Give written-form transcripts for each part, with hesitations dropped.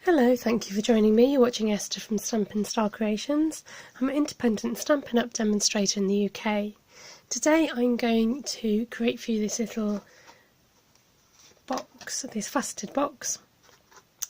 Hello, thank you for joining me. You're watching Esther from Stampin' Star Creations. I'm an independent Stampin' Up demonstrator in the UK. Today I'm going to create for you this little box, this faceted box,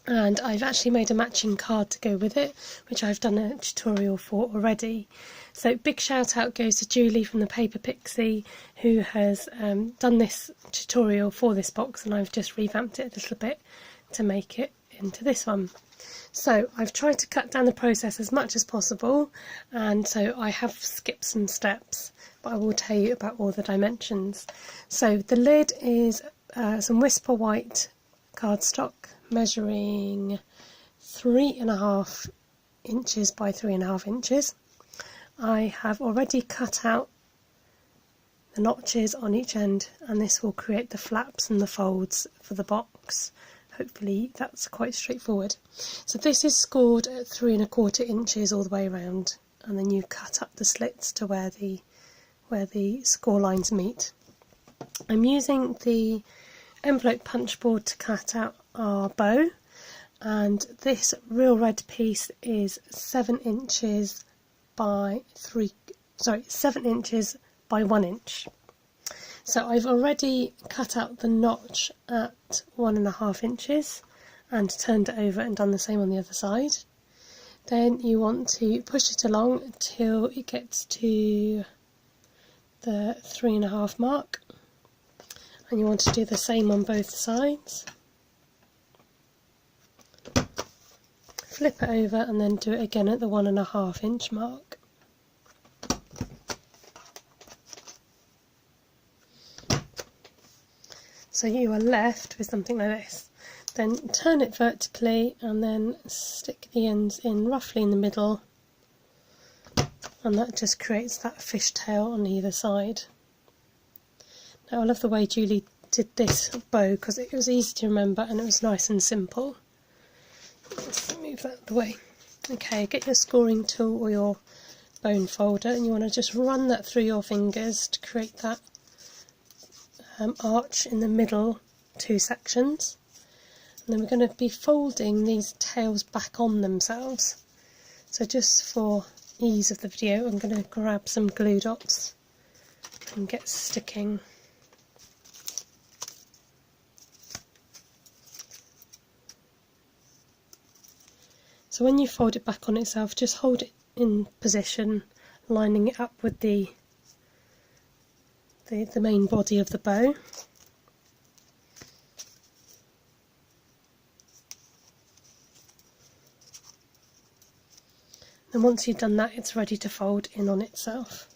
and I've actually made a matching card to go with it, which I've done a tutorial for already. So big shout out goes to Julie from the Paper Pixie, who has done this tutorial for this box, and I've just revamped it a little bit to make it into this one. So I've tried to cut down the process as much as possible, and so I have skipped some steps, but I will tell you about all the dimensions. So the lid is some Whisper White cardstock measuring 3.5 inches by 3.5 inches. I have already cut out the notches on each end, and this will create the flaps and the folds for the box. Hopefully that's quite straightforward. So this is scored at 3.25 inches all the way around, and then you cut up the slits to where the score lines meet. I'm using the envelope punch board to cut out our bow, and this real red piece is 7 inches by 7 inches by 1 inch. So I've already cut out the notch at 1.5 inches and turned it over and done the same on the other side. Then you want to push it along until it gets to the 3.5 mark, and you want to do the same on both sides. Flip it over and then do it again at the 1.5 inch mark. So you are left with something like this. Then turn it vertically and then stick the ends in roughly in the middle, and that just creates that fishtail on either side. Now I love the way Julie did this bow because it was easy to remember and it was nice and simple. Let's move that out of the way. Okay, get your scoring tool or your bone folder, and you want to just run that through your fingers to create that arch in the middle two sections. And then we're going to be folding these tails back on themselves. So just for ease of the video, I'm going to grab some glue dots and get sticking. So when you fold it back on itself, just hold it in position, lining it up with the main body of the bow. And once you've done that, it's ready to fold in on itself.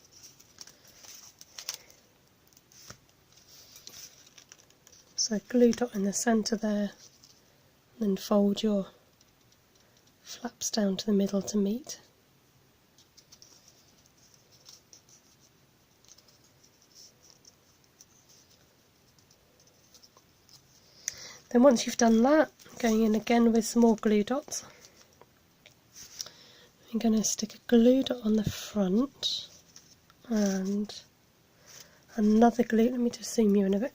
So glue dot in the centre there, and then fold your flaps down to the middle to meet. Then once you've done that, going in again with some more glue dots. I'm going to stick a glue dot on the front and another glue, let me just zoom you in a bit,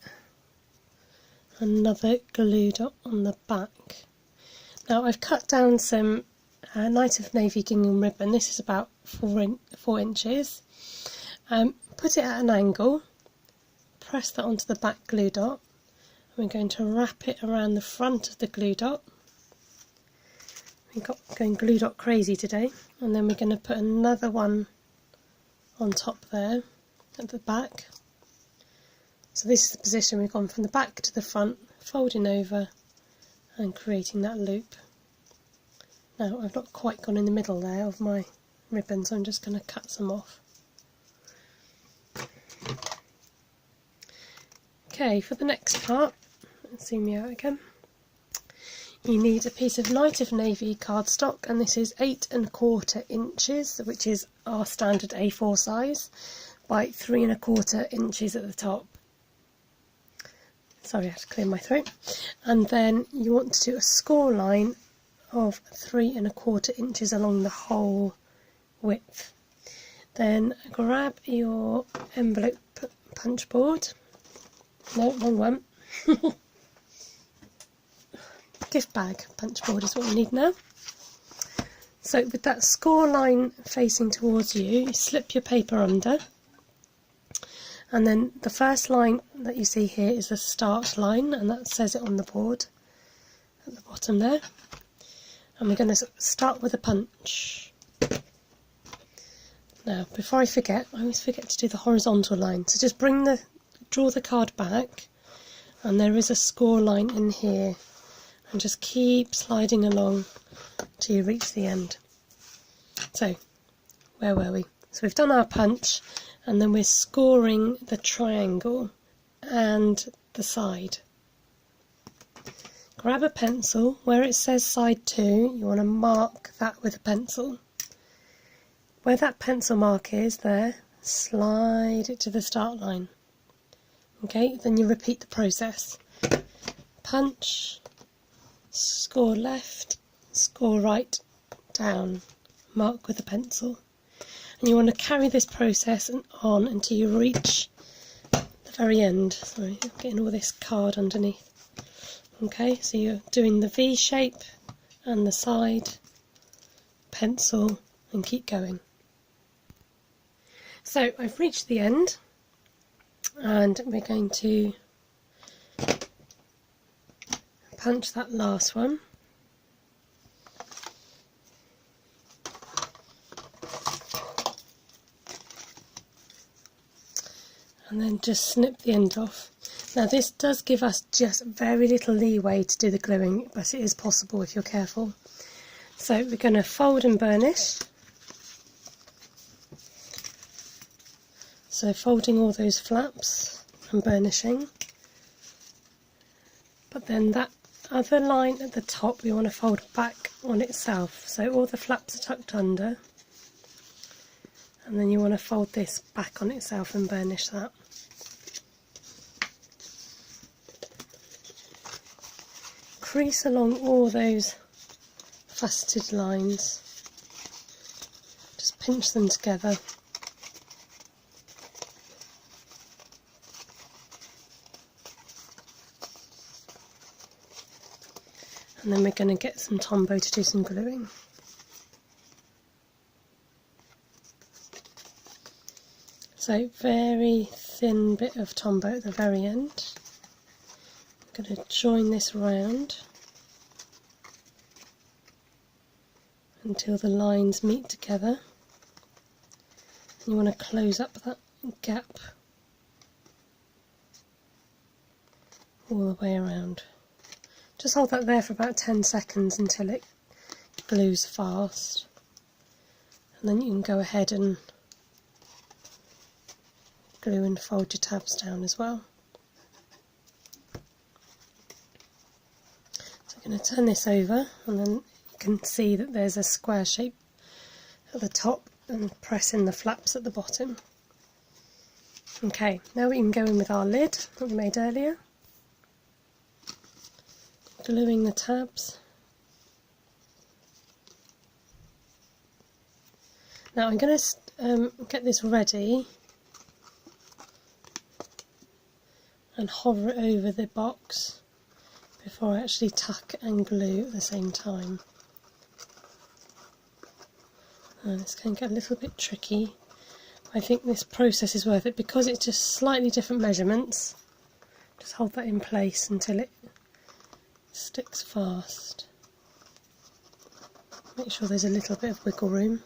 another glue dot on the back. Now I've cut down some Night of Navy gingham ribbon. This is about 4 inches. Put it at an angle, press that onto the back glue dot. We're going to wrap it around the front of the glue dot. We've got going glue dot crazy today. And then we're going to put another one on top there at the back. So this is the position we've gone from the back to the front, folding over and creating that loop. Now I've not quite gone in the middle there of my ribbon, so I'm just going to cut some off. Okay, for the next part, let's zoom you out again. You need a piece of Night of Navy cardstock, and this is 8.25 inches, which is our standard A4 size, by 3.25 inches at the top. Sorry, I had to clear my throat. And then you want to do a score line of 3.25 inches along the whole width. Then grab your envelope punch board. No, wrong one. gift bag punch board is what we need now. So with that score line facing towards you, you slip your paper under, and then the first line that you see here is the start line, and that says it on the board at the bottom there. And we're going to start with a punch. Now, before I forget, I always forget to do the horizontal line. So just draw the card back, and there is a score line in here, and just keep sliding along till you reach the end. So, where were we? So we've done our punch, and then we're scoring the triangle and the side. Grab a pencil, where it says side 2, you want to mark that with a pencil. Where that pencil mark is there, slide it to the start line. Okay, then you repeat the process. Punch, score left, score right, down, mark with a pencil. And you want to carry this process on until you reach the very end. Sorry, I'm getting all this card underneath. Okay, so you're doing the V shape and the side, pencil, and keep going. So I've reached the end, and we're going to punch that last one. And then just snip the end off. Now this does give us just very little leeway to do the gluing, but it is possible if you're careful. So we're going to fold and burnish. So folding all those flaps and burnishing. But then that other line at the top we want to fold back on itself. So all the flaps are tucked under. And then you want to fold this back on itself and burnish that. Crease along all those faceted lines. Just pinch them together. And then we're going to get some Tombow to do some gluing. So very thin bit of Tombow at the very end. I'm going to join this round until the lines meet together. And you want to close up that gap all the way around. Just hold that there for about 10 seconds until it glues fast, and then you can go ahead and glue and fold your tabs down as well. So I'm going to turn this over, and then you can see that there's a square shape at the top and press in the flaps at the bottom. Okay, now we can go in with our lid that we made earlier. Gluing the tabs. Now I'm going to get this ready and hover it over the box before I actually tuck and glue at the same time. And it's going to get a little bit tricky. I think this process is worth it because it's just slightly different measurements. Just hold that in place until it sticks fast. Make sure there's a little bit of wiggle room.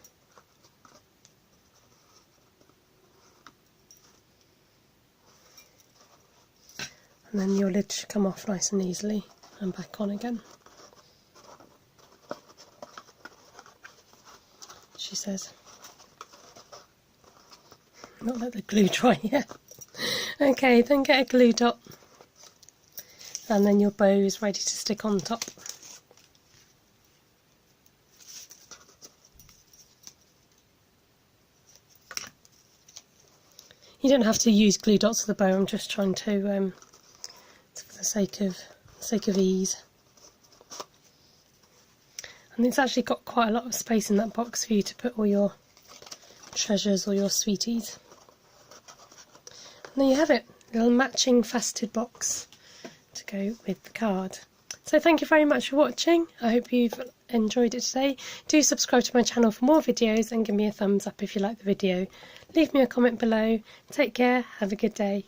And then your lid should come off nice and easily and back on again. She says. Not let the glue dry yet. Okay, then get a glue dot. And then your bow is ready to stick on top. You don't have to use glue dots with the bow. I'm just trying to, for the sake of ease. And it's actually got quite a lot of space in that box for you to put all your treasures or your sweeties. And there you have it, a little matching faceted box to go with the card. So thank you very much for watching. I hope you've enjoyed it today. Do subscribe to my channel for more videos and give me a thumbs up if you like the video. Leave me a comment below. Take care, have a good day.